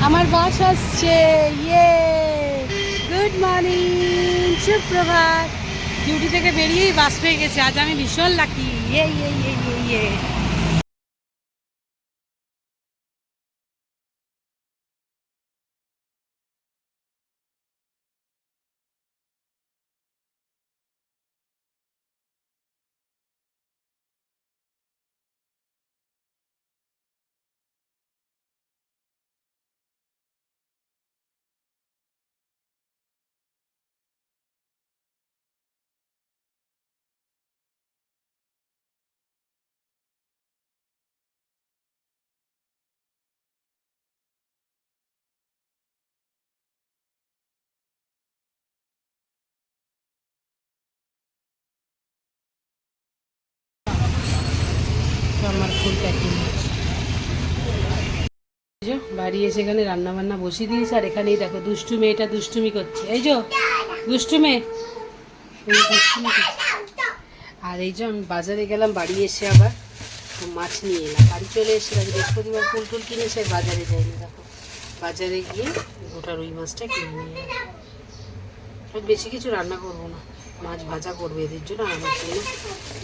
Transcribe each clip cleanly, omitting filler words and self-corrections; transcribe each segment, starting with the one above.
আমার বাস আসছে। ইয়ে, গুড মর্নিং, সুপ্রভাত। ডিউটি থেকে বেরিয়েই বাস পেয়ে গেছে। আজ আমি ভীষণ লাকি। ইয়ে ইয়ে ইয়ে ইয়ে ইয়ে। আমার ফুল প্যাকিং বাড়ি এসে এখানে রান্না বান্না বসিয়ে দিয়েছে। আর এখানেই দেখো দুষ্টু মেয়েটা দুষ্টুমি করছে। এই যে দুষ্টু মেয়ে দুষ্টুমি করছে। আর এই যে আমি বাজারে গেলাম, বাড়ি এসে আবার মাছ নিয়ে এলাম। বাড়ি চলে এসে আজ বৃহস্পতিবার ফুল টুল কিনেছে, বাজারে যাইনি। দেখো বাজারে গিয়ে গোটা রুই মাছটা কিনে নিয়ে এলাম। বেশি কিছু রান্না করবো না, মাছ ভাজা করবো এদের জন্য। আর আমার জন্য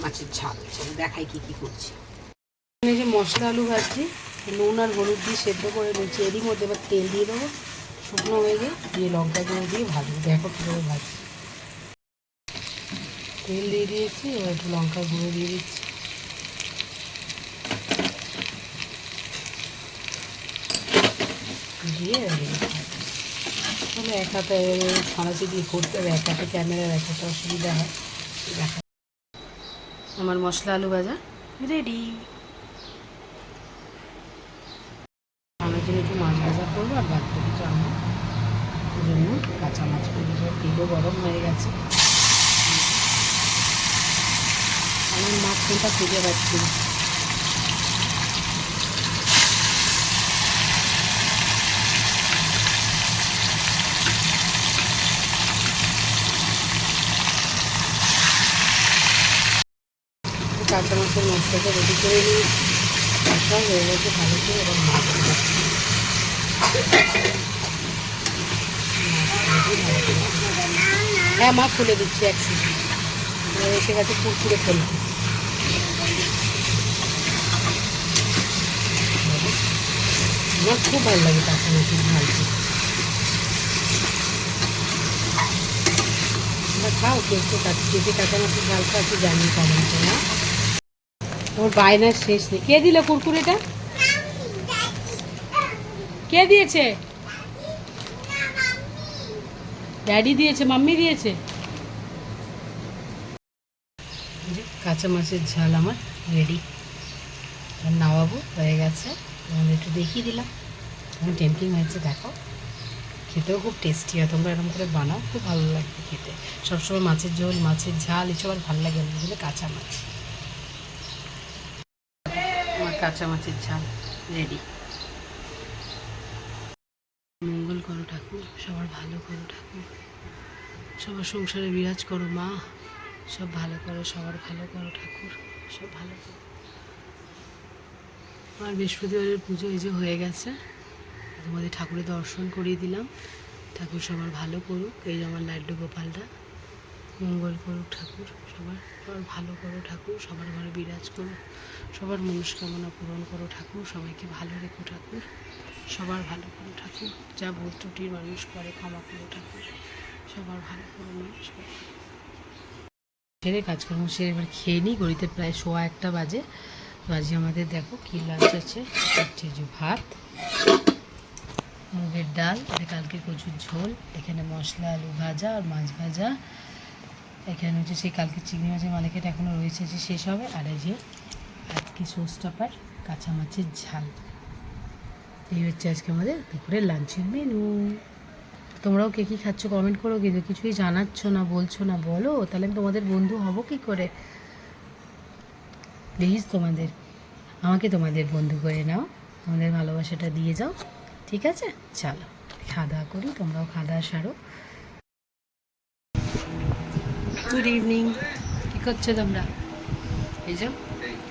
মাছের ঝাল। চলো দেখাই কী কী করছি। এই যে মশলা আলু ভাজছি, নুন আর হলুদ দিয়ে সেদ্ধ করে নিচ্ছি। এরই মধ্যে এবার তেল দিয়ে দেবো, শুকনো হয়ে দিয়ে লঙ্কা গুঁড়ো দিয়ে ভাজবো। দেখো কীভাবে ভাজছি। তেল দিয়ে দিয়েছি, এবার একটু লঙ্কা গুঁড়ো দিয়ে দিচ্ছি। দিয়ে তাহলে এক হাতে ছানাচি দিয়ে করতে হবে, এক হাতে ক্যামেরা রাখাতে অসুবিধা হয়। দেখা আমার মশলা আলু ভাজা রেডি। আমার জন্য একটু মাছ ভাজা করবো, আর বাদ বাকিটা আমার জন্য কাঁচা মাছ করে দেবো। তেলও গরম হয়ে গেছে। আমার মাছ কোনটা খুঁজে পাচ্ছি না। কাঁচা মাছের মশলাটা রেডি করে নিই। মশলা হয়ে গেছে ভালো করে। এবার মাছ হ্যাঁ মা খুলে দিচ্ছি এক সেকেন্ড। এসে গেছে কুরকুরে ফেলতে। আমার খুব ভালো লাগে কাঁচা মাছের ঝালটি। আমরা খাও কেউ কেউ যদি কাঁচা মাছের ঝাল খাও একটু জানি কমেন্টে। না ওর বায়নার শেষ নেই। কে দিল কুরকুরেটা? কে দিয়েছে? ড্যাডি দিয়েছে, মাম্মি দিয়েছে। কাঁচা মাছের ঝাল আমার রেডি। নামাবো, হয়ে গেছে। একটু দেখিয়ে দিলাম, এখন টেম্পটিং হয়েছে। দেখো খেতেও খুব টেস্টি হয়। তোমরা এরকম করে বানাও, খুব ভালো লাগবে খেতে। সবসময় মাছের ঝোল, মাছের ঝাল এসব আর ভালো লাগে না। এগুলো কাঁচা মাছ। আমার কাঁচা মাছের ঝাল রেডি। মঙ্গল করো ঠাকুর, সবার ভালো করো ঠাকুর, সবার সংসারে বিরাজ করো মা। সব ভালো করো, সবার ভালো করো ঠাকুর, সব ভালো করো। আমার বৃহস্পতিবারের পুজো এই যে হয়ে গেছে। তোমাদের ঠাকুরের দর্শন করিয়ে দিলাম। ঠাকুর সবার ভালো করুক। এই যে আমার লাড্ডু গোপালটা, মঙ্গল করুক ঠাকুর, সবার সবার ভালো করো ঠাকুর, সবার ঘরে বিরাজ করো, সবার মনস্কামনা পূরণ করো ঠাকুর, সবাইকে ভালো রেখো ঠাকুর, সবার ভালো করো ঠাকুর। যা ভুল ত্রুটির মানুষ করে ক্ষমা করো ঠাকুর, সবার ভালো করো মানুষ। সেরে কাজকর্ম সেরে এবার খেয়ে নিই। ঘড়িতে প্রায় 1:15 বাজে। তো আজকে আমাদের দেখো কী লাঞ্চ আছে। হচ্ছে যে ভাত, মুগের ডাল, এটা কালকে কচুর ঝোল, এখানে মশলা আলু ভাজা আর মাছ ভাজা, এখানে হচ্ছে সেই কালকে চিংড়ি মাছের মালিকেটা এখনও রয়েছে, যে শেষ হবে। আর এই যে আজকে সোসটাপার কাঁচা মাছের ঝাল। এই হচ্ছে আজকে আমাদের দুপুরের লাঞ্চের মেনু। তোমরাও কে কী খাচ্ছ কমেন্ট করো, কিন্তু কিছুই জানাচ্ছ না, বলছো না, বলো, তাহলে আমি তোমাদের বন্ধু হব কী করে? প্লিজ আমাকে তোমাদের বন্ধু করে নাও, তোমাদের ভালোবাসাটা দিয়ে যাও, ঠিক আছে? চলো খাওয়া দাওয়া করি, তোমরাও খাওয়া দাওয়া সারো। Good evening. কী করছো তোমরা? এই যে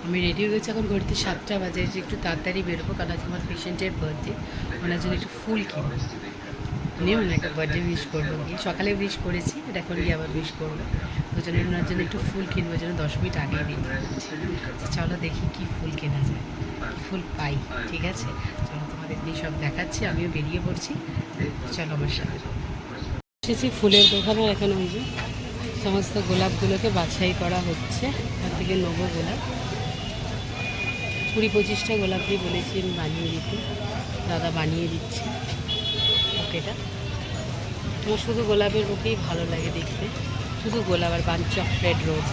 আমি রেডি হয়ে গেছি, এখন ঘড়িতে 7টা বাজে, যে একটু তাড়াতাড়ি বেরোবো, কারণ আজকে আমার পেশেন্টের বার্থডে, ওনার জন্য একটু ফুল কিনবো, নিয়ে ওনাকে বার্থডে উইশ করবো গিয়ে। সকালে উইশ করেছি, এটা এখন গিয়ে আবার উইশ করবো, ওই জন্য ওনার জন্য একটু ফুল কিনবো, জন্য 10 মিনিট আগেই বেরিয়ে পড়ছি। চলো দেখি কি ফুল কেনা যায়, কি ফুল পাই। ঠিক আছে, চলো তোমাদের দিয়ে সব দেখাচ্ছি, আমিও বেরিয়ে পড়ছি, চলো আমার সাথে। এসেছি ফুলের দোকানে, এখন ওই যে সমস্ত গোলাপগুলোকে বাছাই করা হচ্ছে, তার থেকে নেবো গোলাপ। 20-25টা গোলাপ দিয়ে বলেছি আমি বানিয়ে দিতে, দাদা বানিয়ে দিচ্ছে বুকেটা। আমার শুধু গোলাপের বুকেই ভালো লাগে দেখতে, শুধু গোলাপ আর বাঞ্চ অফ রেড রোজ।